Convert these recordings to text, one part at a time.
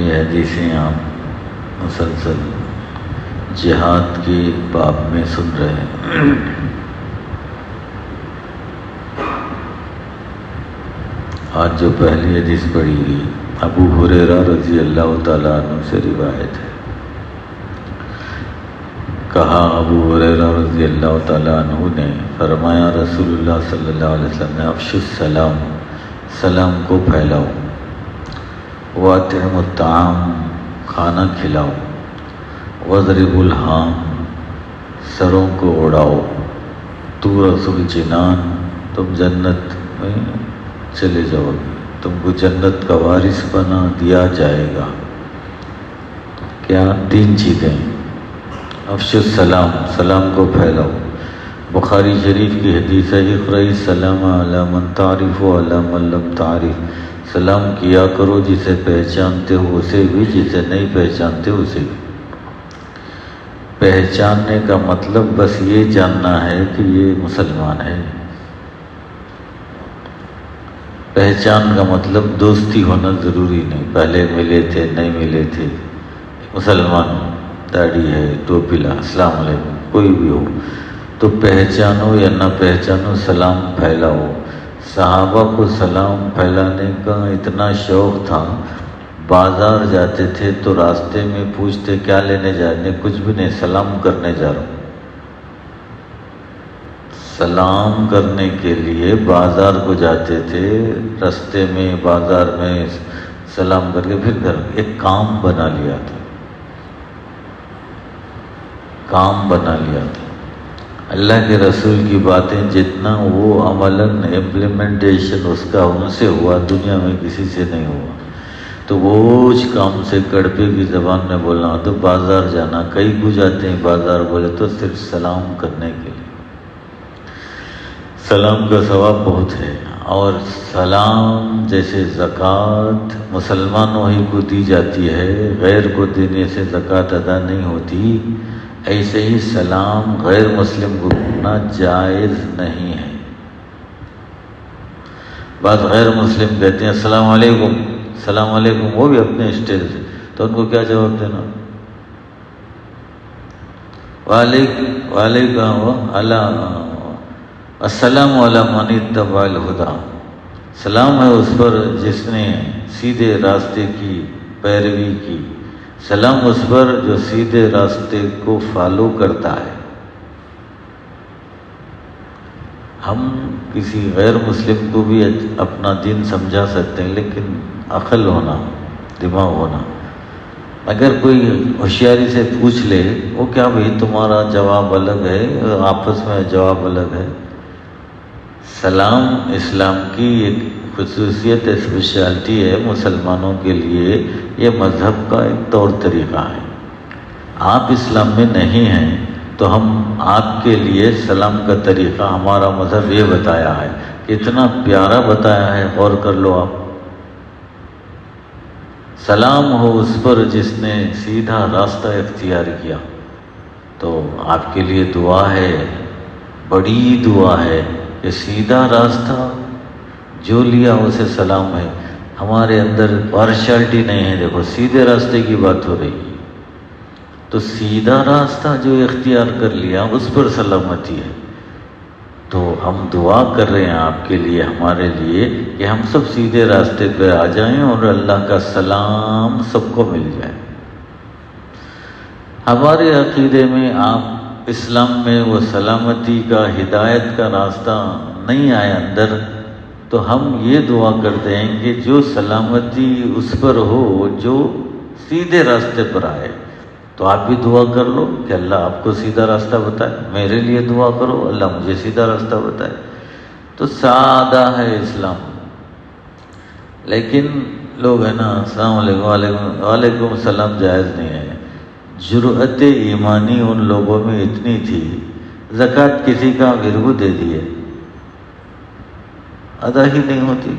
یہ حدیثیں آپ مسلسل جہاد کے باب میں سن رہے ہیں۔ آج جو پہلی حدیث پڑھی گئی ابو ہریرہ رضی اللہ تعالیٰ عنہ سے روایت ہے۔ کہا ابو ہریرہ رضی اللہ تعالیٰ عنہ نے فرمایا رسول اللہ صلی اللہ علیہ وسلم نے افشوا السلام، سلام کو پھیلاؤ، واطعموا الطعام، کھانا کھلاؤ، واضربوا الہام، سروں کو اڑاؤ، تورثوا الجنان، تم جنت میں چلے جاؤ گے، تم کو جنت کا وارث بنا دیا جائے گا۔ کیا؟ 3 چیزیں۔ افشوا السلام، سلام کو پھیلاؤ۔ بخاری شریف کی حدیث ہے اقرأ السلام علی من تعرف وعلی من لم تعرف، سلام کیا کرو جسے پہچانتے ہو اسے بھی، جسے نہیں پہچانتے اسے بھی۔ پہچاننے کا مطلب بس یہ جاننا ہے کہ یہ مسلمان ہے۔ پہچان کا مطلب دوستی ہونا ضروری نہیں، پہلے ملے تھے نہیں ملے تھے، مسلمان داڑھی ہے ٹوپی لا السلام علیکم کوئی بھی ہو تو پہچانو یا نہ پہچانو سلام پھیلاؤ۔ صحابہ کو سلام پھیلانے کا اتنا شوق تھا، بازار جاتے تھے تو راستے میں پوچھتے کیا لینے جا رہے؟ کچھ بھی نہیں، سلام کرنے جا رہا ہوں۔ سلام کرنے کے لیے بازار کو جاتے تھے، راستے میں بازار میں سلام کر کے پھر گھر، ایک کام بنا لیا تھا، کام بنا لیا تھا۔ اللہ کے رسول کی باتیں جتنا وہ عملاً امپلیمنٹیشن اس کا ان سے ہوا، دنیا میں کسی سے نہیں ہوا۔ تو وہ اس کام سے کڑپے کی زبان میں بولنا تو بازار جانا، کئی کو جاتے ہیں بازار بولے تو صرف سلام کرنے کے لیے۔ سلام کا ثواب بہت ہے، اور سلام جیسے زکوٰۃ مسلمانوں ہی کو دی جاتی ہے، غیر کو دینے سے زکوٰۃ ادا نہیں ہوتی، ایسے ہی سلام غیر مسلم کو کرنا جائز نہیں ہے۔ بعض غیر مسلم کہتے ہیں السلام علیکم، السلام علیکم، وہ بھی اپنے اسٹائل سے، تو ان کو کیا جواب دینا؟ السلام علی من اتبع الہدی، سلام ہے اس پر جس نے سیدھے راستے کی پیروی کی، سلام اس پر جو سیدھے راستے کو فالو کرتا ہے۔ ہم کسی غیر مسلم کو بھی اپنا دین سمجھا سکتے ہیں، لیکن عقل ہونا، دماغ ہونا۔ اگر کوئی ہوشیاری سے پوچھ لے وہ کیا بھئی تمہارا جواب الگ ہے، آپس میں جواب الگ ہے۔ سلام اسلام کی ایک خصوصیت اسپیشلٹی ہے مسلمانوں کے لیے، یہ مذہب کا ایک طور طریقہ ہے۔ آپ اسلام میں نہیں ہیں تو ہم آپ کے لیے سلام کا طریقہ ہمارا مذہب یہ بتایا ہے، اتنا پیارا بتایا ہے، غور کر لو آپ۔ سلام ہو اس پر جس نے سیدھا راستہ اختیار کیا، تو آپ کے لیے دعا ہے، بڑی دعا ہے کہ سیدھا راستہ جو لیا اسے سلام ہے۔ ہمارے اندر پارشلٹی نہیں ہے، دیکھو سیدھے راستے کی بات ہو رہی ہے، تو سیدھا راستہ جو اختیار کر لیا اس پر سلامتی ہے۔ تو ہم دعا کر رہے ہیں آپ کے لیے، ہمارے لیے، کہ ہم سب سیدھے راستے پہ آ جائیں اور اللہ کا سلام سب کو مل جائے۔ ہمارے عقیدے میں آپ اسلام میں وہ سلامتی کا، ہدایت کا راستہ نہیں آیا اندر، تو ہم یہ دعا کرتے ہیں کہ جو سلامتی اس پر ہو جو سیدھے راستے پر آئے۔ تو آپ بھی دعا کر لو کہ اللہ آپ کو سیدھا راستہ بتائے، میرے لیے دعا کرو اللہ مجھے سیدھا راستہ بتائے۔ تو سادہ ہے اسلام، لیکن لوگ ہیں نا السلام علیکم وعلیکم السلام جائز نہیں ہے۔ جرأت ایمانی ان لوگوں میں اتنی تھی، زکوٰۃ کسی کا گرو دے دیے ادا ہی نہیں ہوتی۔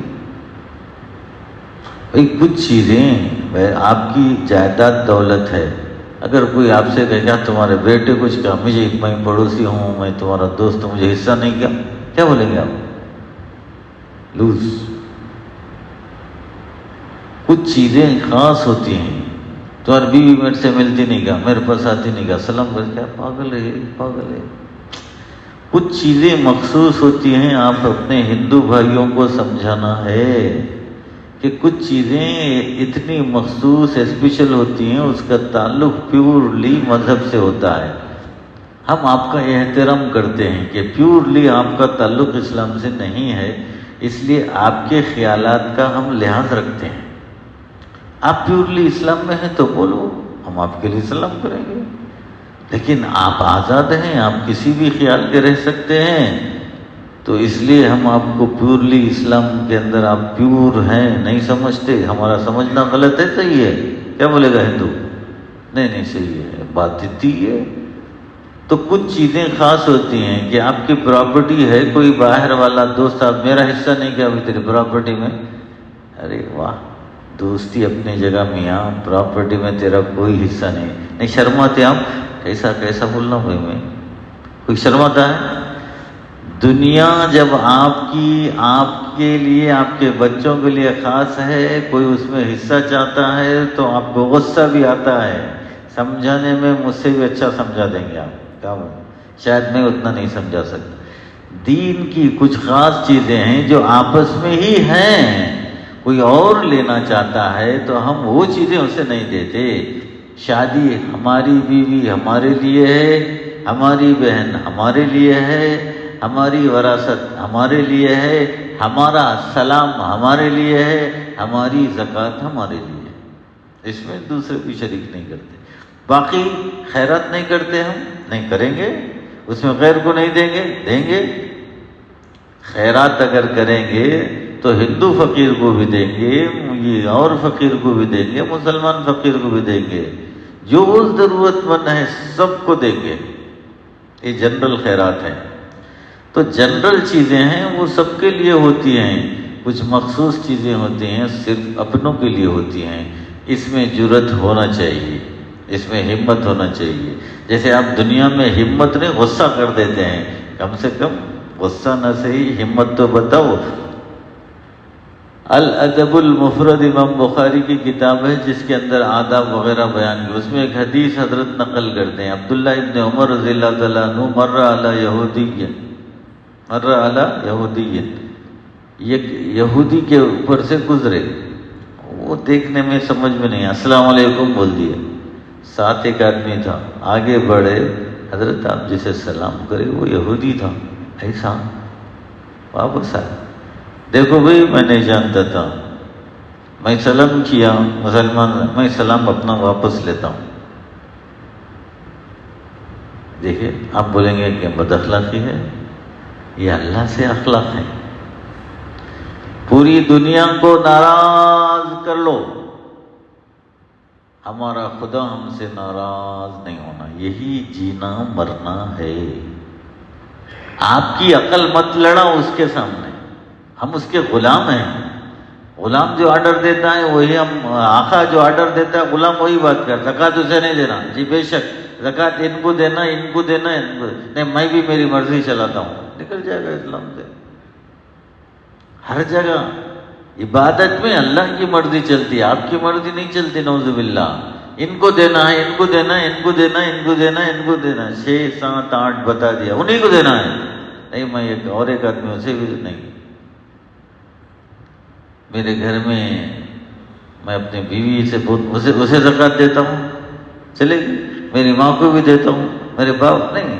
بھئی کچھ چیزیں، آپ کی جائیداد دولت ہے، اگر کوئی آپ سے کہے کیا تمہارے بیٹے کچھ کہا، مجھے میں پڑوسی ہوں، میں تمہارا دوست ہوں، مجھے حصہ نہیں کیا، کیا بولیں گے آپ؟ لوز۔ کچھ چیزیں خاص ہوتی ہیں. تمہاری بیوی میرے سے ملتی نہیں گا، میرے پاس آتی نہیں گا، سلام کر کے پاگل ہے پاگل ہے. کچھ چیزیں مخصوص ہوتی ہیں. آپ اپنے ہندو بھائیوں کو سمجھانا ہے کہ کچھ چیزیں اتنی مخصوص اسپیشل ہوتی ہیں، اس کا تعلق پیورلی مذہب سے ہوتا ہے. ہم آپ کا احترام کرتے ہیں کہ پیورلی آپ کا تعلق اسلام سے نہیں ہے، اس لیے آپ کے خیالات کا ہم لحاظ رکھتے ہیں. آپ پیورلی اسلام میں ہیں تو بولو، ہم آپ کے لیے سلام کریں گے. لیکن آپ آزاد ہیں، آپ کسی بھی خیال کے رہ سکتے ہیں، تو اس لیے ہم آپ کو پیورلی اسلام کے اندر آپ پیور ہیں نہیں سمجھتے. ہمارا سمجھنا غلط ہے صحیح ہے؟ کیا بولے گا ہندو؟ نہیں صحیح ہے، بات اتنی ہے. تو کچھ چیزیں خاص ہوتی ہیں کہ آپ کی پراپرٹی ہے، کوئی باہر والا دوست آپ میرا حصہ نہیں کیا ابھی تیری پراپرٹی میں. ارے واہ، دوستی اپنی جگہ میاں، پراپرٹی میں تیرا کوئی حصہ نہیں شرماتے آپ؟ کیسا بولنا بھائی، میں کوئی شرماتا ہے؟ دنیا جب آپ کے لیے، آپ کے بچوں کے لیے خاص ہے، کوئی اس میں حصہ چاہتا ہے تو آپ کو غصہ بھی آتا ہے. سمجھانے میں مجھ سے بھی اچھا سمجھا دیں گے آپ، کیا شاید میں اتنا نہیں سمجھا سکتا. دین کی کچھ خاص چیزیں ہیں جو آپس میں ہی ہیں، کوئی اور لینا چاہتا ہے تو ہم وہ چیزیں اسے نہیں دیتے. شادی ہماری بیوی ہمارے لیے ہے، ہماری بہن ہمارے لیے ہے، ہماری وراثت ہمارے لیے ہے، ہمارا سلام ہمارے لیے ہے، ہماری زکوٰۃ ہمارے لیے ہے. اس میں دوسرے بھی شریک نہیں کرتے. باقی خیرات نہیں کرتے، ہم نہیں کریں گے، اس میں غیر کو نہیں دیں گے. خیرات اگر کریں گے تو ہندو فقیر کو بھی دیں گے، یہ اور فقیر کو بھی دیں گے، مسلمان فقیر کو بھی دیں گے، جو ضرورت مند ہے سب کو دیں گے. یہ جنرل خیرات ہیں. تو جنرل چیزیں ہیں وہ سب کے لیے ہوتی ہیں، کچھ مخصوص چیزیں ہوتی ہیں صرف اپنوں کے لیے ہوتی ہیں. اس میں جرأت ہونا چاہیے، اس میں ہمت ہونا چاہیے. جیسے آپ دنیا میں ہمت نہیں، غصہ کر دیتے ہیں، کم سے کم غصہ نہ صحیح ہمت تو بتاؤ. الادب المفرد امام بخاری کی کتاب ہے جس کے اندر آداب وغیرہ بیان کی. اس میں ایک حدیث حضرت نقل کرتے ہیں، عبداللہ ابن عمر رضی اللہ تعالیٰ عنہ مر علی یہودی، ایک یہودی کے اوپر سے گزرے. وہ دیکھنے میں سمجھ میں نہیں، السلام علیکم بول دیا. ساتھ ایک آدمی تھا، آگے بڑھے، حضرت آپ جسے سلام کرے وہ یہودی تھا. ایسا واپس آئے، دیکھو بھائی میں نہیں جانتا تھا، میں سلام کیا، مسلمان میں سلام اپنا واپس لیتا ہوں. دیکھیے آپ بولیں گے کہ بد اخلاقی ہے، یہ اللہ سے اخلاق ہے. پوری دنیا کو ناراض کر لو، ہمارا خدا ہم سے ناراض نہیں ہونا. یہی جینا مرنا ہے. آپ کی عقل مت لڑا اس کے سامنے، ہم اس کے غلام ہیں. غلام جو آرڈر دیتا ہے وہی ہم، آقا جو آرڈر دیتا ہے غلام وہی بات کرتا. زکوٰۃ اسے نہیں دینا، جی بے شک زکوٰۃ ان کو دینا، ان کو دینا، نہیں میں بھی میری مرضی چلاتا ہوں. نکل جائے گا اسلام سے. ہر جگہ عبادت میں اللہ کی مرضی چلتی ہے، آپ کی مرضی نہیں چلتی. نعوذ باللہ. ان کو دینا ہے، ان کو دینا ہے، ان کو دینا ہے، ان کو دینا ہے، ان کو دینا ہے. 6 7 8 بتا دیا، انہیں کو دینا ہے. نہیں میں ایک آدمی اسے بھی نہیں. میرے گھر میں اپنی بیوی سے بہت اسے زکوٰۃ دیتا ہوں، چلے گی. میری ماں کو بھی دیتا ہوں، میرے باپ نہیں.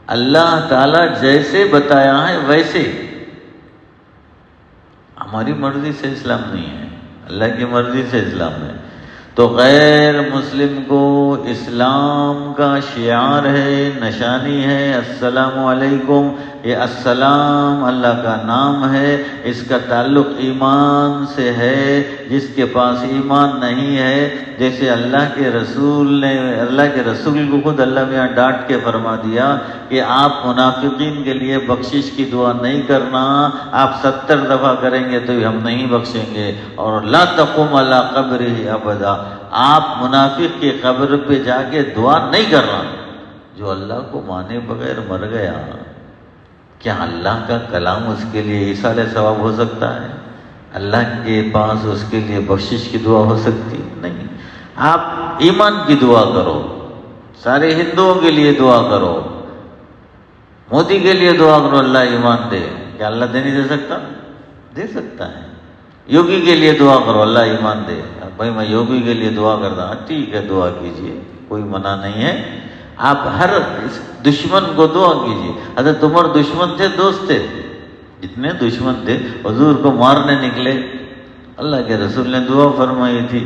اللہ تعالیٰ جیسے بتایا ہے ویسے. ہماری مرضی سے اسلام نہیں ہے، اللہ کی مرضی سے اسلام ہے. تو غیر مسلم کو اسلام کا شعار ہے، نشانی ہے السلام علیکم. یہ السلام اللہ کا نام ہے، اس کا تعلق ایمان سے ہے. جس کے پاس ایمان نہیں ہے، جیسے اللہ کے رسول کو خود اللہ میاں ڈانٹ کے فرما دیا کہ آپ منافقین کے لیے بخشش کی دعا نہیں کرنا، آپ 70 دفعہ کریں گے تو ہم نہیں بخشیں گے. اور لا تقوم علی قبرہ ابدا، آپ منافق کی قبر پہ جا کے دعا نہیں کرنا. جو اللہ کو مانے بغیر مر گیا، کیا اللہ کا کلام اس کے لیے ایصال ثواب ہو سکتا ہے؟ اللہ کے پاس اس کے لیے بخشش کی دعا ہو سکتی نہیں. آپ ایمان کی دعا کرو، سارے ہندوؤں کے لیے دعا کرو، مودی کے لیے دعا کرو اللہ ایمان دے. کیا اللہ دے نہیں دے سکتا؟ دے سکتا ہے. یوگی کے لیے دعا کرو اللہ ایمان دے. بھائی میں یوگی کے لیے دعا کرتا ہوں، ٹھیک ہے دعا کیجیے، کوئی منع نہیں ہے. آپ ہر دشمن کو دعا کیجیے. حضرت عمر دشمن تھے دوست تھے؟ جتنے دشمن تھے حضور کو مارنے نکلے، اللہ کے رسول نے دعا فرمائی تھی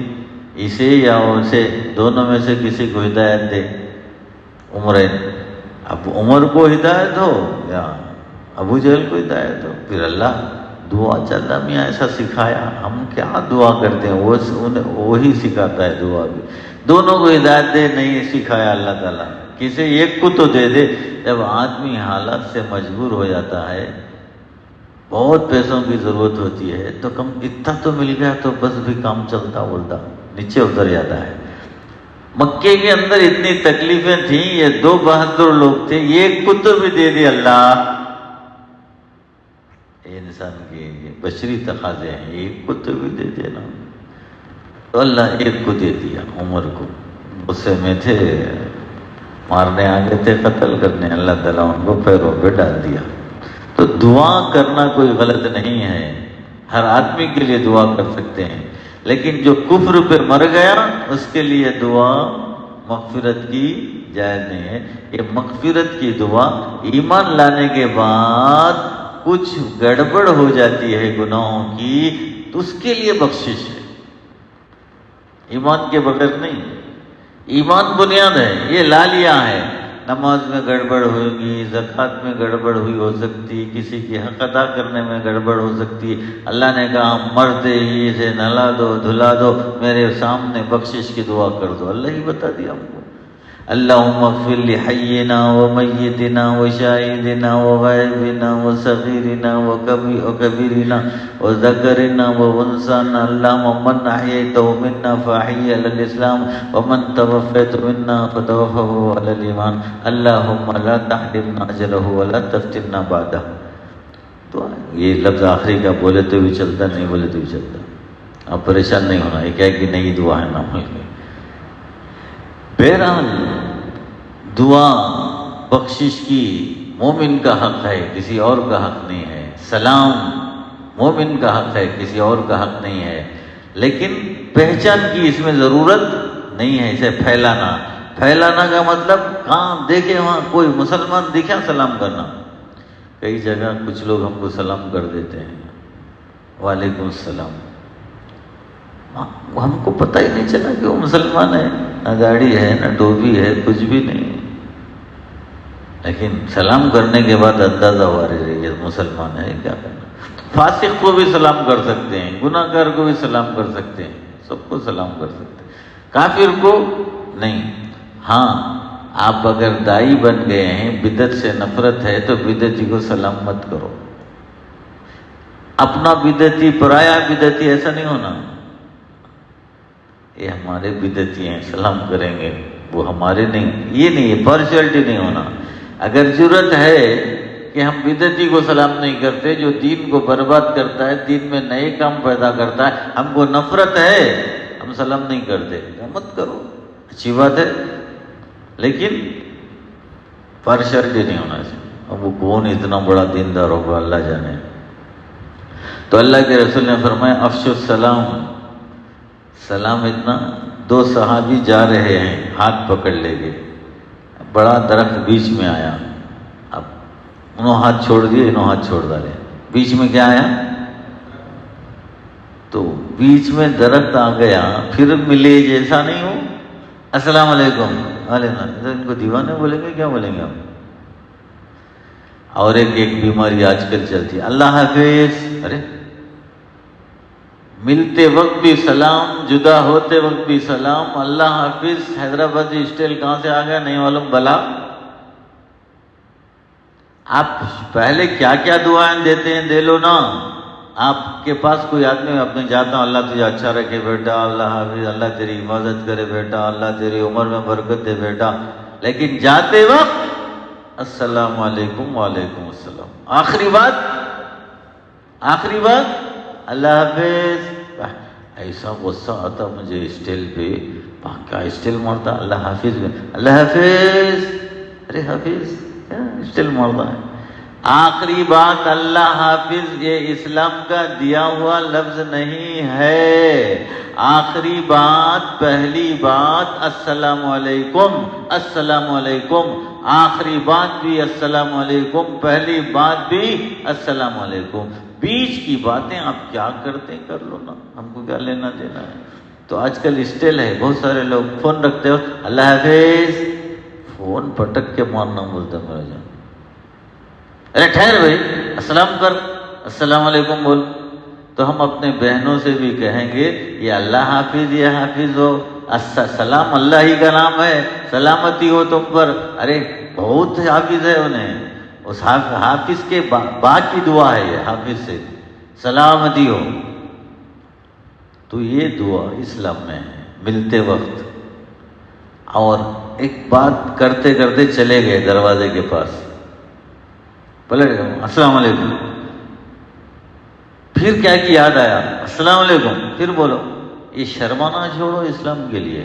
اسے یا اسے دونوں میں سے کسی کو ہدایت دے. عمرین، اب عمر کو ہدایت ہو یا ابو جہل کو ہدایت ہو. پھر اللہ دعا چلتا میاں ایسا سکھایا، ہم کیا دعا کرتے ہیں، وہی سکھاتا ہے دعا بھی. دونوں کو ہدایت دے نہیں سکھایا اللہ تعالیٰ، کسی ایک کو تو دے دے. جب آدمی حالات سے مجبور ہو جاتا ہے، بہت پیسوں کی ضرورت ہوتی ہے، تو کم اتنا تو مل گیا تو بس بھی کام چلتا بولتا نیچے اتر جاتا ہے. مکے کے اندر اتنی تکلیفیں تھیں، یہ دو بہادر لوگ تھے، ایک کو تو بھی دے دی اللہ. انسان کی بشری تقاضے ہیں، ایک کو تو بھی دے دینا. تو اللہ ایک کو دے دیا عمر کو. غصے میں تھے، مارنے آگے تھے، قتل کرنے، اللہ تعالیٰ ان کو پیروں پہ ڈال دیا. تو دعا کرنا کوئی غلط نہیں ہے، ہر آدمی کے لیے دعا کر سکتے ہیں. لیکن جو کفر پہ مر گیا اس کے لیے دعا مغفرت کی جائز نہیں ہے. یہ مغفرت کی دعا ایمان لانے کے بعد کچھ گڑبڑ ہو جاتی ہے گناہوں کی تو اس کے لیے بخشش ہے، ایمان کے بغیر نہیں. ایمان بنیاد ہے، یہ لالیاں ہے. نماز میں گڑبڑ ہوگی، زکوٰۃ میں گڑبڑ ہوئی ہو سکتی، کسی کی حق ادا کرنے میں گڑبڑ ہو سکتی. اللہ نے کہا مرتے ہی اسے نہلا دو دھلا دو، میرے سامنے بخشش کی دعا کر دو. اللہ ہی بتا دیا ہم کو. اللہم اغفر لحینا ومیتنا وشاہدنا وغائبنا وصغیرنا وکبیرنا وذکرنا وانثانا. اللہم من احییتہ منا فاحیہ علی الاسلام ومن توفیت منا فتوفہ علی الایمان. اللہم لا تحرمنا اجرہ ولا تفتنا بعدہ. تو یہ لفظ آخری کا بولے تو بھی چلتا، نہیں بولے تو بھی چلتا. اب پریشان نہیں ہونا، یہ کیا کہ نئی دعا ہے نا. بہرحال دعا بخشش کی مومن کا حق ہے، کسی اور کا حق نہیں ہے. سلام مومن کا حق ہے، کسی اور کا حق نہیں ہے. لیکن پہچان کی اس میں ضرورت نہیں ہے. اسے پھیلانا کا مطلب کہاں دیکھے وہاں کوئی مسلمان دکھا سلام کرنا. کئی جگہ کچھ لوگ ہم کو سلام کر دیتے ہیں، وعلیکم السلام. ہم کو پتہ ہی نہیں چلا کہ وہ مسلمان ہے، نہ داڑھی ہے نہ ٹوپی ہے، کچھ بھی نہیں. لیکن سلام کرنے کے بعد اندازہ ہوا رہے یہ مسلمان ہے. کیا کرنا؟ فاسق کو بھی سلام کر سکتے ہیں، گناہ گار کو بھی سلام کر سکتے ہیں، سب کو سلام کر سکتے ہیں، کافر کو نہیں. ہاں آپ اگر دائی بن گئے ہیں، بدعت سے نفرت ہے تو بدعتی کو سلام مت کرو. اپنا بدعتی پرایا بدعتی ایسا نہیں ہونا. یہ ہمارے بدعتی ہیں سلام کریں گے، وہ ہمارے نہیں. یہ نہیں ہے، پارشلٹی نہیں ہونا. اگر ضرورت ہے کہ ہم بدعتی کو سلام نہیں کرتے، جو دین کو برباد کرتا ہے، دین میں نئے کام پیدا کرتا ہے، ہم کو نفرت ہے، ہم سلام نہیں کرتے، مت کرو، اچھی بات ہے. لیکن پارشلٹی نہیں ہونا چاہیے. اب وہ کون اتنا بڑا دیندار ہوگا اللہ جانے. تو اللہ کے رسول نے فرمایا افشوا السلام. سلام اتنا. دو صحابی جا رہے ہیں، ہاتھ پکڑ لے گئے، بڑا درخت بیچ میں آیا. اب انہوں ہاتھ چھوڑ دیے، انہوں ہاتھ چھوڑ ڈالے. بیچ میں کیا آیا؟ تو بیچ میں درخت آ گیا. پھر ملے جیسا نہیں ہو، السلام علیکم. ان کو دیوانے بولیں گے، کیا بولیں گے ہم؟ اور ایک بیماری آج کل چلتی ہے، اللہ حافظ. ارے ملتے وقت بھی سلام، جدا ہوتے وقت بھی سلام، اللہ حافظ. حیدرآبادی اسٹائل کہاں سے آ گیا نہیں معلوم. بلا آپ پہلے کیا کیا دعائیں دیتے ہیں دے لو نا. آپ کے پاس کوئی آدمی اپنے جاتا ہوں، اللہ تجھے اچھا رکھے بیٹا، اللہ حافظ، اللہ تیری حفاظت کرے بیٹا، اللہ تیری عمر میں برکت دے بیٹا. لیکن جاتے وقت السلام علیکم وعلیکم السلام. آخری بات اللہ حافظ. ایسا غصہ آتا مجھے اسٹیل پہ، کیا اسٹیل مارتا، اللہ حافظ میں، اللہ حافظ، ارے حافظ کیا اسٹیل مارتا ہے. آخری بات اللہ حافظ یہ اسلام کا دیا ہوا لفظ نہیں ہے. آخری بات، پہلی بات السلام علیکم، السلام علیکم، آخری بات بھی السلام علیکم، پہلی بات بھی السلام علیکم. بیچ کی باتیں آپ کیا کرتے ہیں کر لو نا، ہم کو کیا لینا دینا ہے. تو آج کل اسٹیل ہے، بہت سارے لوگ فون رکھتے ہو اللہ حافظ، فون پٹک کے مارنا بولتا میرا جان. ارے ٹھہر بھائی، السلام کر، السلام علیکم بول. تو ہم اپنے بہنوں سے بھی کہیں گے یہ اللہ حافظ، یہ حافظ ہو، سلام اللہ ہی کا نام ہے، سلامتی ہو تم پر. ارے بہت حافظ ہے انہیں، اس حافظ کے با کی دعا ہے یہ، حافظ سے سلامتی ہو. تو یہ دعا اسلام میں ہے ملتے وقت. اور ایک بات کرتے کرتے چلے گئے دروازے کے پاس، پلٹ گئے السلام علیکم، پھر کیا کہ یاد آیا السلام علیکم، پھر بولو. یہ شرمانا چھوڑو اسلام کے لیے.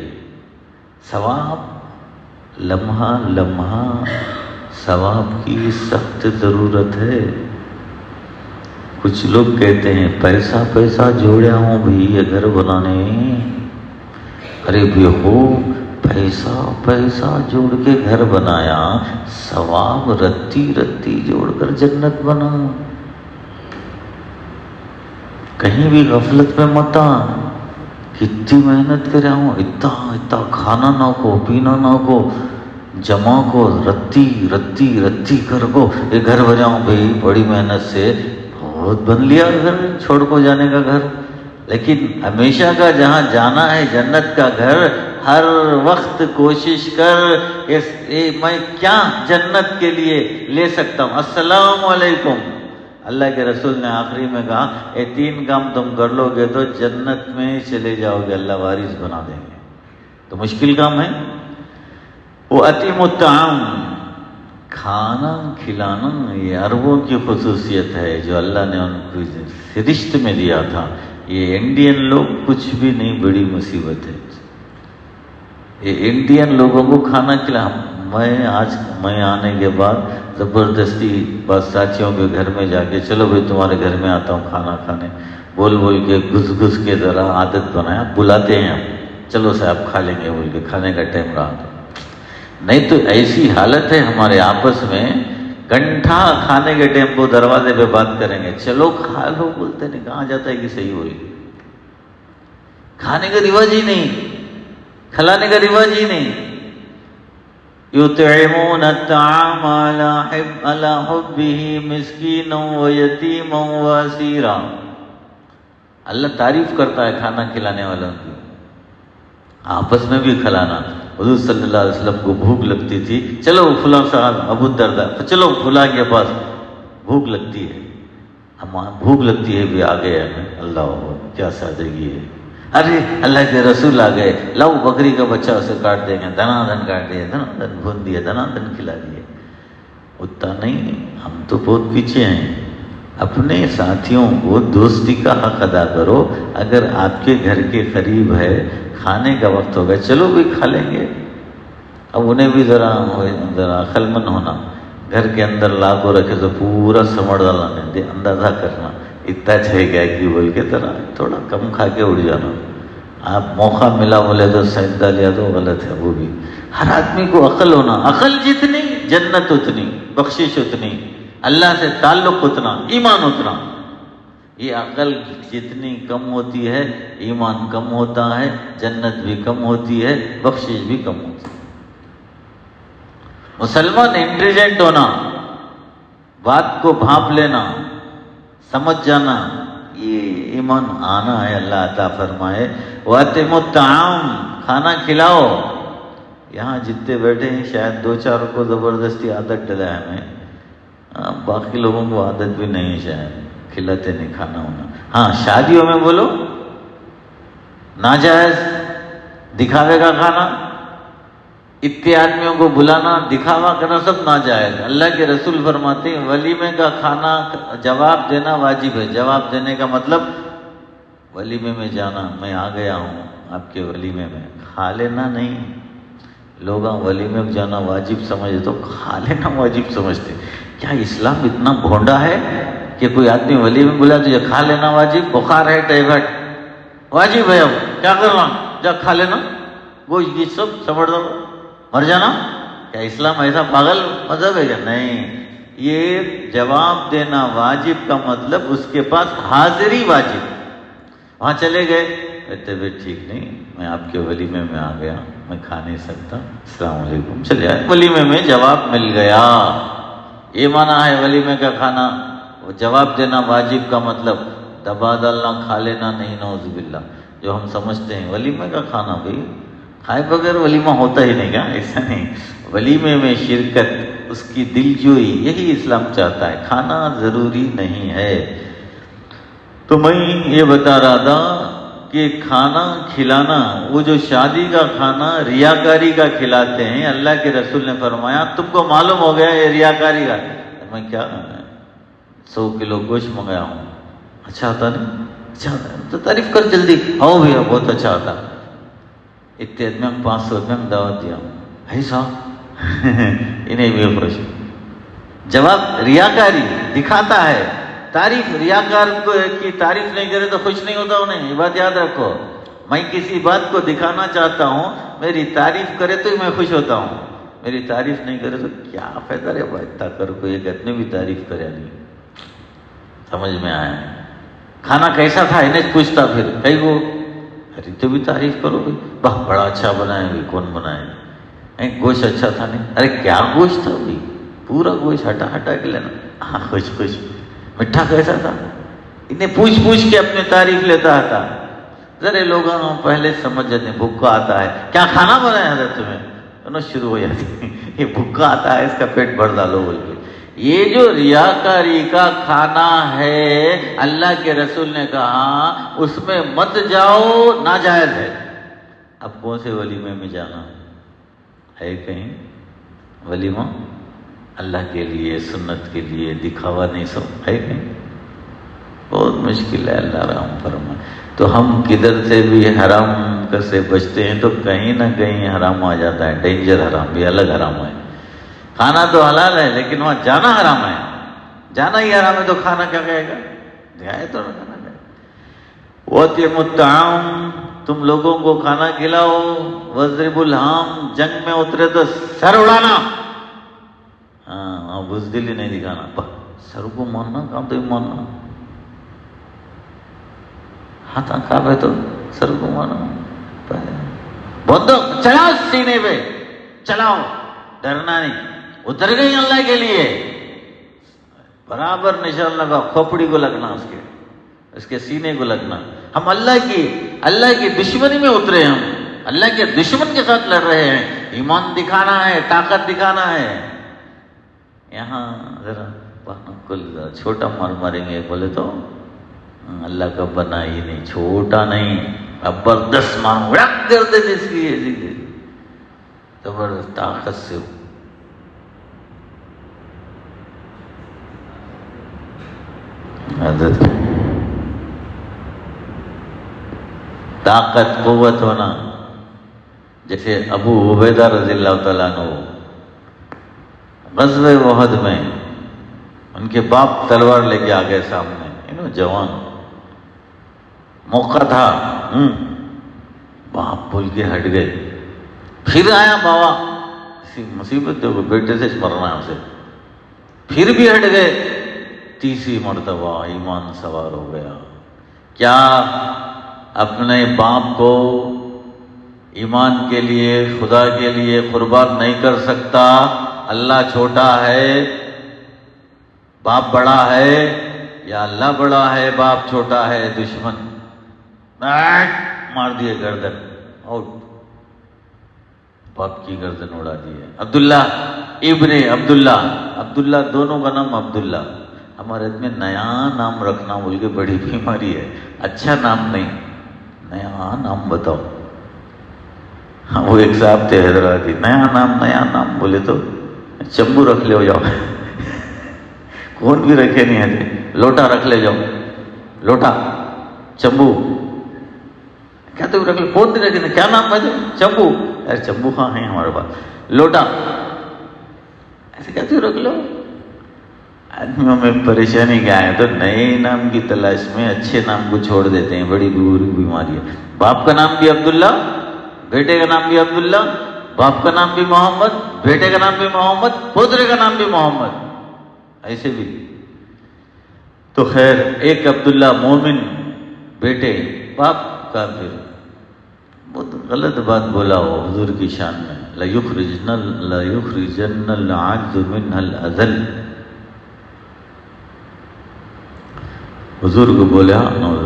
ثواب لمحہ لمحہ ثواب کی سخت ضرورت ہے. کچھ لوگ کہتے ہیں پیسہ پیسہ جوڑیا ہوں بھی یہ گھر بنانے. ارے بے ہو، پیسہ پیسہ جوڑ کے گھر بنایا، ثواب رتی رتی جوڑ کر جنت بنا. کہیں بھی غفلت میں مت آ. کتنی محنت کرا ہوں، اتنا اتنا کھانا نہ کو، پینا نہ کو، جمع کو رتی رتی رتی کر کو یہ گھر بناؤں بھائی، بڑی محنت سے بہت بن لیا گھر، چھوڑ کو جانے کا گھر. لیکن ہمیشہ کا جہاں جانا ہے جنت کا گھر، ہر وقت کوشش کر میں کیا جنت کے لیے لے سکتا ہوں. السلام علیکم. اللہ کے رسول نے آخری میں کہا یہ 3 کام تم کر لو گے تو جنت میں چلے جاؤ گے، اللہ وارث بنا دیں گے. تو مشکل کام ہے. وَأَتِمُ الطَّعَامَ، کھانا کھلانا یہ عربوں کی خصوصیت ہے جو اللہ نے ان کو فرشت میں دیا تھا. یہ انڈین لوگ کچھ بھی نہیں، بڑی مصیبت ہے. یہ انڈین لوگوں کو کھانا کھلا. میں آنے کے بعد زبردستی بس ساتھیوں کے گھر میں جا کے چلو بھائی تمہارے گھر میں آتا ہوں کھانا کھانے، بول بول کے گھس گھس کے ذرا عادت بنایا. بلاتے ہیں ہم، چلو صاحب کھا لیں گے بول کے، کھانے کا ٹائم رہا تو. نہیں تو ایسی حالت ہے ہمارے آپس میں، گھنٹہ کھانے کے ٹائم کو دروازے پہ بات کریں گے، چلو کھا لو بولتے نہیں. کہاں جاتا ہے کہ صحیح ہوئی. کھانے کا رواج ہی نہیں، کھلانے کا رواج ہی نہیں. یطعمون الطعام علی حبہ مسکینا ویتیما واسیرا. اللہ تعریف کرتا ہے کھانا کھلانے والوں کی. آپس میں بھی کھلانا. حضور صلی اللہ علیہ وسلم کو بھوک لگتی تھی، چلو فلاں صاحب ابو الدرداء، چلو فلاں کے پاس بھوک لگتی ہے، بھوک لگتی ہے بھی آ گئے ہمیں. اللہ کیا سادگی ہے. ارے اللہ کے رسول آ گئے، لاؤ بکری کا بچہ اسے کاٹ دیں گے، دنا دن کاٹ دیا، دنا دن بھون دیا، دنا دن کھلا دیے. اتنا نہیں، ہم تو بہت پیچھے ہیں. اپنے ساتھیوں کو دوستی کا حق ادا کرو. اگر آپ کے گھر کے قریب ہے، کھانے کا وقت ہوگا، چلو بھی کھا لیں گے. اب انہیں بھی ذرا عقل مند ہونا. گھر کے اندر لا کو رکھے تو پورا سمڑ ڈالنا، اندازہ کرنا اتنا چاہے گیا کہ بول کے ذرا تھوڑا کم کھا کے اڑ جانا. آپ موقع ملا بولے تو سجدہ لیا تو غلط ہے. وہ بھی ہر آدمی کو عقل ہونا. عقل جتنی جنت اتنی، بخشش اتنی، اللہ سے تعلق اتنا، ایمان اتنا. یہ عقل جتنی کم ہوتی ہے ایمان کم ہوتا ہے، جنت بھی کم ہوتی ہے، بخشش بھی کم ہوتی ہے. مسلمان انٹیلیجنٹ ہونا، بات کو بھانپ لینا، سمجھ جانا، یہ ایمان آنا ہے. اللہ عطا فرمائے. وَأَتِمُ الطَّعَامَ، کھانا کھلاؤ. یہاں جتنے بیٹھے ہیں شاید 2-4 کو زبردستی عادت ڈلا ہے ہمیں، باقی لوگوں کو عادت بھی نہیں ہے شاید، کھلاتے نہیں کھانا ہونا. ہاں شادیوں میں بولو ناجائز دکھاوے کا کھانا، اتنے آدمیوں کو بلانا، دکھاوا کرنا، سب ناجائز. اللہ کے رسول فرماتے ہیں ولیمے کا کھانا جواب دینا واجب ہے. جواب دینے کا مطلب ولیمے میں جانا، میں آ گیا ہوں آپ کے ولیمے میں، کھا لینا نہیں. لوگ ولیمے میں جانا واجب سمجھتے تو کھا لینا واجب سمجھتے. کیا اسلام اتنا بھونڈا ہے کہ کوئی آدمی ولیمے میں بولا تو یہ کھا لینا واجب؟ بخار ہے، ٹائیفائڈ، واجب ہے، اب کیا کرنا، جا کھا لینا، گوشت گیت سب سمجھ دو، مر جانا. کیا اسلام ایسا پاگل مذہب ہے کیا؟ نہیں. یہ جواب دینا واجب کا مطلب اس کے پاس حاضری واجب. وہاں چلے گئے، طبیعت ٹھیک نہیں، میں آپ کے ولیمے میں آ گیا، میں کھا نہیں سکتا، السلام علیکم، چلے آئے. ولیمے میں جواب مل گیا. یہ مانا ہے ولیمے کا کھانا جواب دینا واجب کا مطلب دبا ڈالنا، کھا لینا نہیں، نعوذ باللہ. جو ہم سمجھتے ہیں ولیمے کا کھانا، بھائی کھائے بغیر ولیمہ ہوتا ہی نہیں. کیا ایسا نہیں. ولیمے میں شرکت، اس کی دلجوئی، یہی اسلام چاہتا ہے. کھانا ضروری نہیں ہے. تو میں یہ بتا رہا تھا کہ کھانا کھلانا، وہ جو شادی کا کھانا ریاکاری کا کھلاتے ہیں، اللہ کے رسول نے فرمایا تم کو معلوم ہو گیا یہ ریاکاری کا. میں کیا 100 کلو گوشت منگایا ہوں، اچھا ہوتا نہیں؟ اچھا ہوتا ہے تو تعریف کر جلدی، آؤ بھیا بہت اچھا ہوتا. اتنے آدمی 500 آدمی دعوت دیا ہوں، ایسا انہیں بھی خوش. جواب ریاکاری دکھاتا ہے. تعریف، ریاکار کی تعریف نہیں کرے تو خوش نہیں ہوتا انہیں. یہ بات یاد رکھو. میں کسی بات کو دکھانا چاہتا ہوں، میری تعریف کرے تو میں خوش ہوتا ہوں، میری تعریف نہیں کرے تو کیا فائدہ رہے بھائی. اتنا کر کوئی ایک آدمی بھی تعریف کرے نہیں. سمجھ میں آیا؟ کھانا کیسا تھا انہیں پوچھتا، پھر کئی وہ ارے تو بھی تعریف کرو بھائی، واہ بڑا اچھا بنائے بھی، کون بنائے؟ گوشت اچھا تھا نہیں، ارے کیا گوشت تھا بھائی، پورا گوشت ہٹا کے لینا. ہاں خوش خوش. میٹھا کیسا تھا؟ انہیں پوچھ کے اپنے تعریف لیتا تھا. ذرا لوگوں پہلے سمجھ جاتے ہیں بھوکا آتا ہے، کیا کھانا بنایا حضرت تمہیں؟ انہوں شروع ہو جاتی ہیں یہ بھوکا آتا ہے، اس کا پیٹ بھر ڈالو بول کے. یہ جو ریاکاری کا کھانا ہے، اللہ کے رسول نے کہا اس میں مت جاؤ، ناجائز ہے. اب کون سے ولیمے میں جانا ہے؟ کہیں ولیمہ اللہ کے لیے، سنت کے لیے، دکھاوا نہیں سب ہے کہیں؟ بہت مشکل ہے. اللہ رحم فرمائے. تو ہم کدھر سے بھی حرام سے بچتے ہیں تو کہیں نہ کہیں حرام آ جاتا ہے. ڈینجر حرام بھی الگ حرام ہے. کھانا تو حلال ہے لیکن وہاں جانا حرام ہے. جانا ہی حرام ہے تو کھانا کیا کہے گا؟ دیا تو نہ کھانا کہے. وَأَطْعِمُوا الطَّعَامَ، تم لوگوں کو کھانا کھلاؤ. وَاضْرِبُوا الْحَامَ، جنگ میں اترے تو سر اڑانا. ہاں بزدلی نہیں دکھانا، سر کو ماننا کام تو ماننا، ہاتھ کعب ہے تو سر کو ماننا. بہت چلاؤ سینے پہ، چلاؤ، ڈرنا نہیں. اتر گئی اللہ کے لیے، برابر نشان لگا، کھوپڑی کو لگنا، اس کے سینے کو لگنا. ہم اللہ کی دشمنی میں اترے. ہم اللہ کے دشمن کے ساتھ لڑ رہے ہیں. ایمان دکھانا ہے، طاقت دکھانا ہے. یہاں ذرا کل چھوٹا ماریں گے بولے تو اللہ کا بنا ہی نہیں، چھوٹا نہیں، زبردست ماروں رکھ کرتے تھے اس کی زبردست طاقت سے. حضرت طاقت قوت ہونا. جیسے ابو عبیدہ رضی اللہ تعالیٰ عنہ غزوہ احد میں ان کے باپ تلوار لے کے آ گئے سامنے، جوان موقع تھا، باپ بول کے ہٹ گئے. پھر آیا بابا، اسی مصیبت دیکھو بیٹے سے مرنا ہے اسے، پھر بھی ہٹ گئے. تیسری مرتبہ ایمان سوار ہو گیا. کیا اپنے باپ کو ایمان کے لیے، خدا کے لیے قربان نہیں کر سکتا؟ اللہ چھوٹا ہے، باپ بڑا ہے، یا اللہ بڑا ہے باپ چھوٹا ہے؟ دشمن مار دیے گردن، آؤٹ، باپ کی گردن اڑا دی ہے. عبداللہ ابن عبداللہ دونوں کا نام عبداللہ. ہمارے میں نیا نام رکھنا بول کے بڑی بیماری ہے. اچھا نام نہیں، نیا نام بتاؤ. وہ ایک صاحب تھے حیدرآبادی، نیا نام بولے تو چمبو رکھ لے ہو جاؤ. کون بھی رکھے نہیں ہے، لوٹا رکھ لے جاؤ، لوٹا چمبو. کہتے ہوئے رکھ لو، پوت رکھ لو، کیا نام ہے چمبو، ارے چمبو ہاں ہیں ہمارے پاس، لوٹا، ایسے کہتے ہوئے رکھ لو۔ آدمیوں میں پریشانی کیا ہے، تو نئے نام کی تلاش میں اچھے نام کو چھوڑ دیتے ہیں، بڑی بری بیماری ہے۔ باپ کا نام بھی عبداللہ، بیٹے کا نام بھی عبداللہ، باپ کا نام بھی محمد، بیٹے کا نام بھی محمد، پوترے کا نام بھی محمد، ایسے بھی۔ تو خیر ایک عبداللہ مومن بیٹے، باپ کافر، بہت غلط بات بولا ہو حضور کی شان میں، لَيُخْرِجَنَّ الْعَجْزُ مِنْهَا الْأَذَلَّ، حضور کو بولا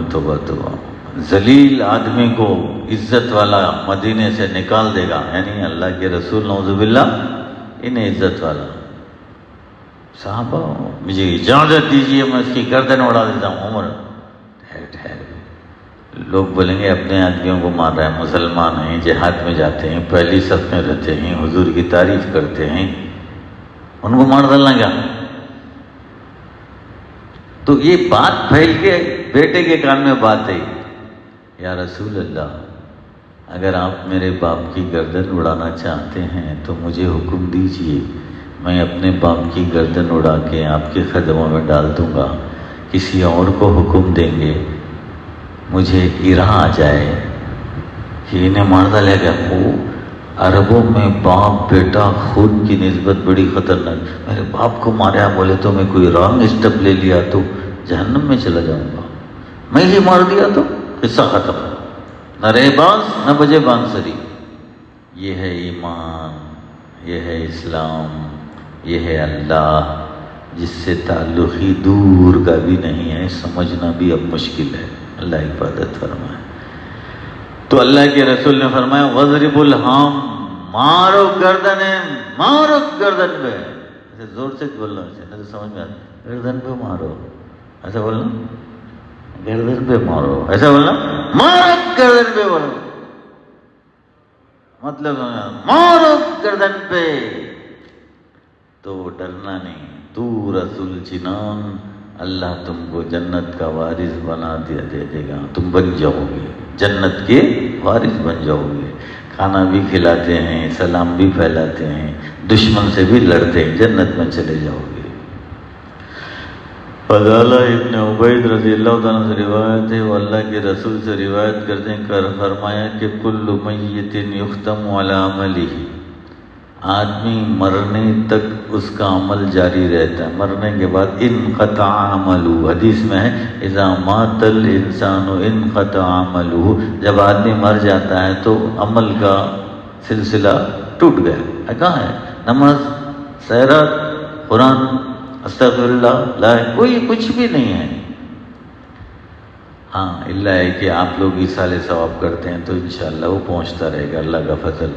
توبہ توبہ، ذلیل آدمی کو عزت والا مدینے سے نکال دے گا، یعنی اللہ کے رسول نعوذ باللہ انہیں عزت والا۔ صحابہ مجھے اجازت دیجیے میں اس کی گردن اڑا دیتا ہوں۔ عمر ٹھہر، لوگ بولیں گے اپنے آدمیوں کو مار رہا ہے، مسلمان ہیں، جہاد میں جاتے ہیں، پہلی صف میں رہتے ہیں، حضور کی تعریف کرتے ہیں، ان کو مار ڈالنا کیا؟ تو یہ بات پھیل کے بیٹے کے کان میں بات ہے، یا رسول اللہ اگر آپ میرے باپ کی گردن اڑانا چاہتے ہیں تو مجھے حکم دیجئے، میں اپنے باپ کی گردن اڑا کے آپ کے قدموں میں ڈال دوں گا، کسی اور کو حکم دیں گے مجھے ایرا آ جائے کہ انہیں مار ڈالے گا۔ وہ عربوں میں باپ بیٹا خون کی نسبت بڑی خطرناک، میرے باپ کو ماریا بولے تو میں کوئی رانگ اسٹیپ لے لیا تو جہنم میں چلا جاؤں گا، میں ہی مار دیا تو قصہ ختم، نہ رہے بانس نہ بجے بانسری۔ یہ ہے ایمان، یہ ہے اسلام، یہ ہے اللہ، جس سے تعلق ہی دور کا بھی نہیں ہے، سمجھنا بھی اب مشکل ہے۔ اللہ حفاظت فرمائے۔ تو اللہ کے رسول نے فرمایا وَضْرِبُ الْحَامَ، مارو گردن، مارو گردن پہ، ایسے زور سے بولنا چاہیے تو سمجھ میں آتا، گردن پہ مارو، ایسا بولنا، گردن پہ مارو، ایسا بولنا، مارو گردن پہ بولو، مطلب مارو گردن پہ۔ تو ڈرنا نہیں، طُورَثُ الْجِنَانِ، اللہ تم کو جنت کا وارث بنا دے گا، تم بن جاؤ گے، جنت کے وارث بن جاؤ گے، کھانا بھی کھلاتے ہیں، سلام بھی پھیلاتے ہیں، دشمن سے بھی لڑتے ہیں، جنت میں چلے جاؤ گے۔ فضالہ ابن عبید رضی اللہ تعالیٰ سے روایت ہے، وہ اللہ کے رسول سے روایت کرتے ہیں، فرمایا کہ کل میت یختم علی عملہ، آدمی مرنے تک اس کا عمل جاری رہتا ہے، مرنے کے بعد انقطع عملہ، حدیث میں ہے اذا مات الانسان انقطع عملہ، جب آدمی مر جاتا ہے تو عمل کا سلسلہ ٹوٹ گیا۔ کہاں ہے؟ نماز، خیرات، قرآن، استغفر اللہ، لا کوئی کچھ بھی نہیں ہے۔ ہاں اللہ ہے کہ آپ لوگ ایصال ثواب کرتے ہیں تو انشاءاللہ وہ پہنچتا رہے گا، اللہ کا فضل۔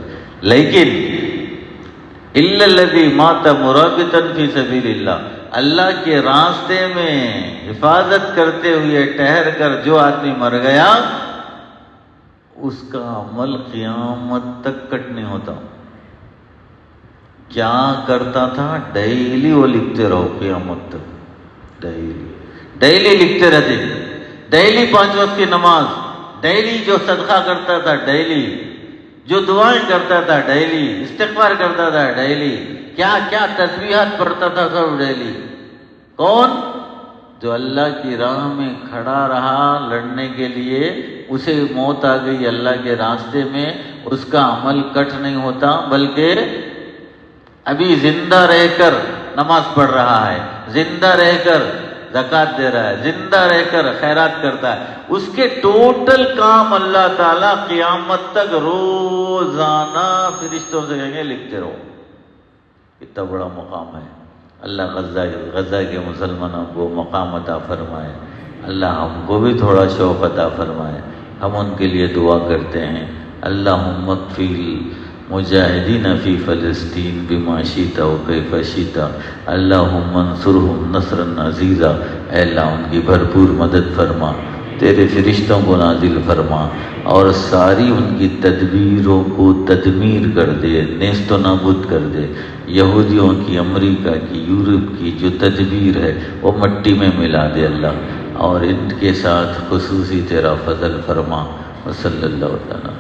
لیکن الا الذی مات مرابطا فی سبیل اللہ، اللہ کے راستے میں حفاظت کرتے ہوئے ٹھہر کر جو آدمی مر گیا اس کا عمل قیامت تک کٹ نہیں ہوتا۔ کیا کرتا تھا؟ ڈیلی وہ لکھتے رہو قیامت تک، ڈیلی لکھتے رہتے، ڈیلی 5 وقت کی نماز، ڈیلی جو صدقہ کرتا تھا، ڈیلی جو دعائیں کرتا تھا، ڈیلی استغفار کرتا تھا، ڈیلی کیا کیا تسبیحات پڑھتا تھا، سب ڈیلی۔ کون؟ جو اللہ کی راہ میں کھڑا رہا لڑنے کے لیے، اسے موت آ گئی اللہ کے راستے میں، اس کا عمل کٹ نہیں ہوتا، بلکہ ابھی زندہ رہ کر نماز پڑھ رہا ہے، زندہ رہ کر زکوٰۃ دے رہا ہے، زندہ رہ کر خیرات کرتا ہے، اس کے ٹوٹل کام اللہ تعالیٰ قیامت تک روزانہ فرشتوں سے کہیں گے لکھتے رہو۔ کتنا بڑا مقام ہے، اللہ غزہ کے مسلمانوں کو مقام عطا فرمائے، اللہ ہم کو بھی تھوڑا شوق عطا فرمائے، ہم ان کے لیے دعا کرتے ہیں۔ اللہم اکفی مجاہدین فی فلسطین بما شئت و کیف شئت، اللہم انصرہم نصرا عزیزا، اے اللہ ان کی بھرپور مدد فرما، تیرے فرشتوں کو نازل فرما اور ساری ان کی تدبیروں کو تدمیر کر دے، نیست و نابود کر دے۔ یہودیوں کی، امریکہ کی، یورپ کی جو تدبیر ہے وہ مٹی میں ملا دے اللہ، اور ان کے ساتھ خصوصی تیرا فضل فرما، وصلی اللہ تعالیٰ.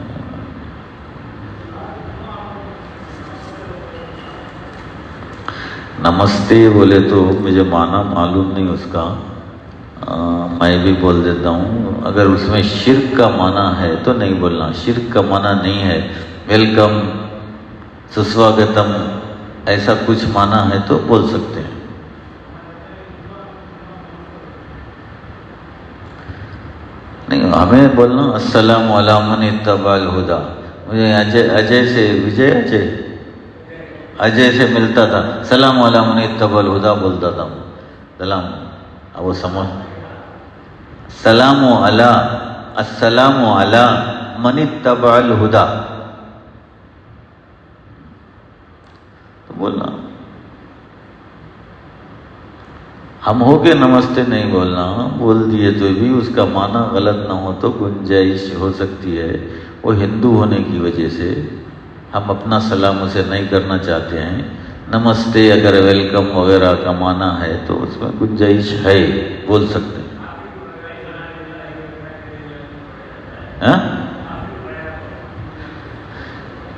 نمستے بولے تو مجھے معنی معلوم نہیں اس کا، میں بھی بول دیتا ہوں. اگر اس میں شرک کا معنی ہے تو نہیں بولنا. شرک کا معنی نہیں ہے. ویلکم، سسواگتم، ایسا کچھ معنی ہے تو بول سکتے ہیں. نہیں، ہمیں بولنا السلام علی من اتبع الہدی. مجھے اجے سے اجے سے ملتا تھا، سلام علی من اتبع الہدی بولتا تھا. سلام، اب وہ سمجھ، السلام علی من اتبع الہدی تو بولنا. ہم ہو کے نمستے نہیں بولنا. بول دیے تو بھی اس کا معنی غلط نہ ہو تو گنجائش ہو سکتی ہے. وہ ہندو ہونے کی وجہ سے ہم اپنا سلام اسے نہیں کرنا چاہتے ہیں. نمستے اگر ویلکم وغیرہ کا معنی ہے تو اس میں گنجائش ہے، بول سکتے ہیں.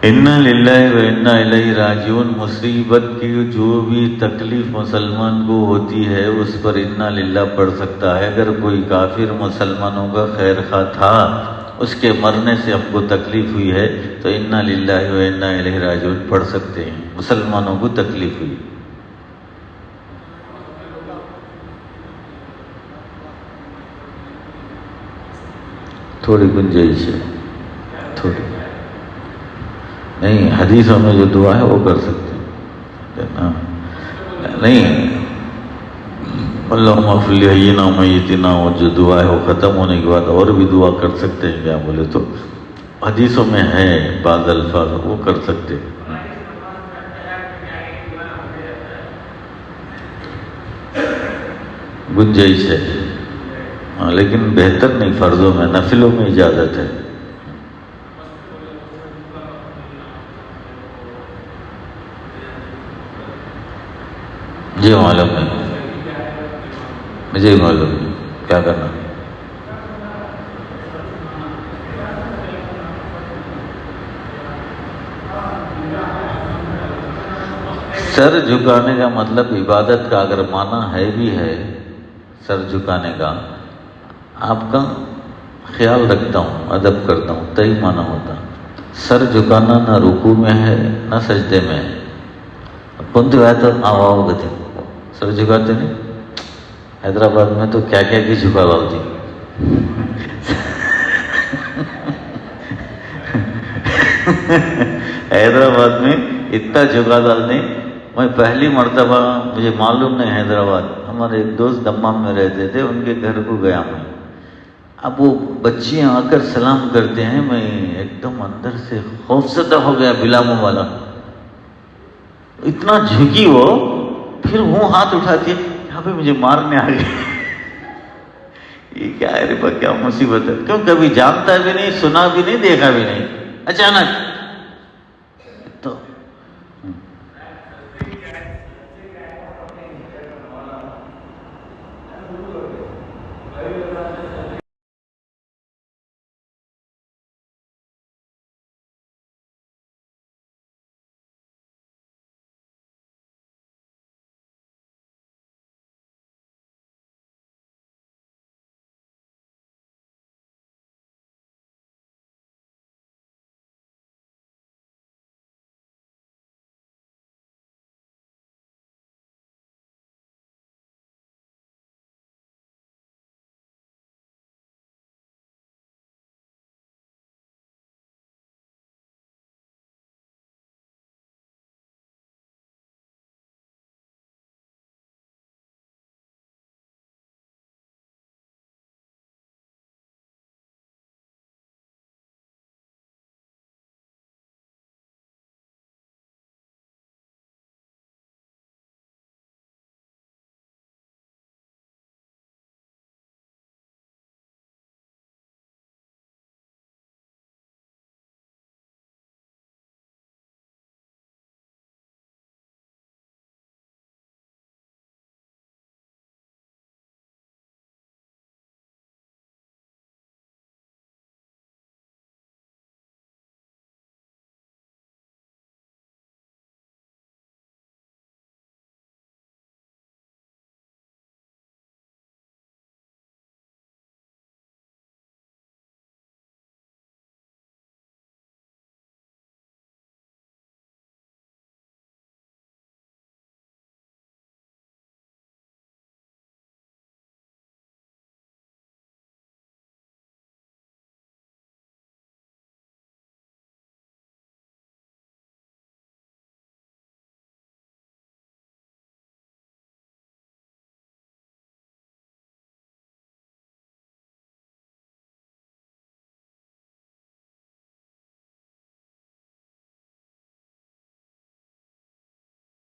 انا للہ و انا الیہ راجعون. مصیبت کی جو بھی تکلیف مسلمان کو ہوتی ہے اس پر انا للہ پڑھ سکتا ہے. اگر کوئی کافر مسلمانوں کا خیر خواہ تھا، اس کے مرنے سے ہم کو تکلیف ہوئی ہے تو انا للہ و انا الیہ راجعون پڑھ سکتے ہیں. مسلمانوں کو تکلیف ہوئی، تھوڑی گنجائش ہے، تھوڑی نہیں. حدیثوں میں جو دعا ہے وہ کر سکتے ہیں. نہیں، اللہم اغفر لحینا و میتنا، اور جو دعا ہے وہ ختم ہونے کے بعد اور بھی دعا کر سکتے ہیں. کیا بولے تو حدیثوں میں ہے بعض الفاظ وہ کر سکتے ہیں. گنجائش ہے، لیکن بہتر نہیں. فرضوں میں، نفلوں میں اجازت ہے. جی معلوم ہے، مجھے ہی معلوم ہے کیا کرنا. سر جھکانے کا مطلب عبادت کا اگر معنی ہے بھی ہے، سر جھکانے کا آپ کا خیال رکھتا ہوں، ادب کرتا ہوں، تہی معنی ہوتا. سر جھکانا نہ رکوع میں ہے نہ سجدے میں ہے. کون تو ہے تو آواؤ گتی سر جھکاتے نہیں. حیدرآباد میں تو کیا کیا کی جھکاوا ہوتی. حیدرآباد میں اتنا جھکا ڈالتے. میں پہلی مرتبہ، مجھے معلوم نہیں، حیدرآباد ہمارے ایک دوست دمام میں رہتے تھے، ان کے گھر کو گیا میں. اب وہ بچیاں آ کر سلام کرتے ہیں، میں ایک دم اندر سے خوفزدہ ہو گیا بلا والا. اتنا جھکی وہ، پھر وہ ہاتھ اٹھاتی ہے، یہاں پہ مجھے مارنے آ گئے. یہ کیا ہے رے، کیا مصیبت ہے. کیوں کبھی جانتا بھی نہیں، سنا بھی نہیں، دیکھا بھی نہیں، اچانک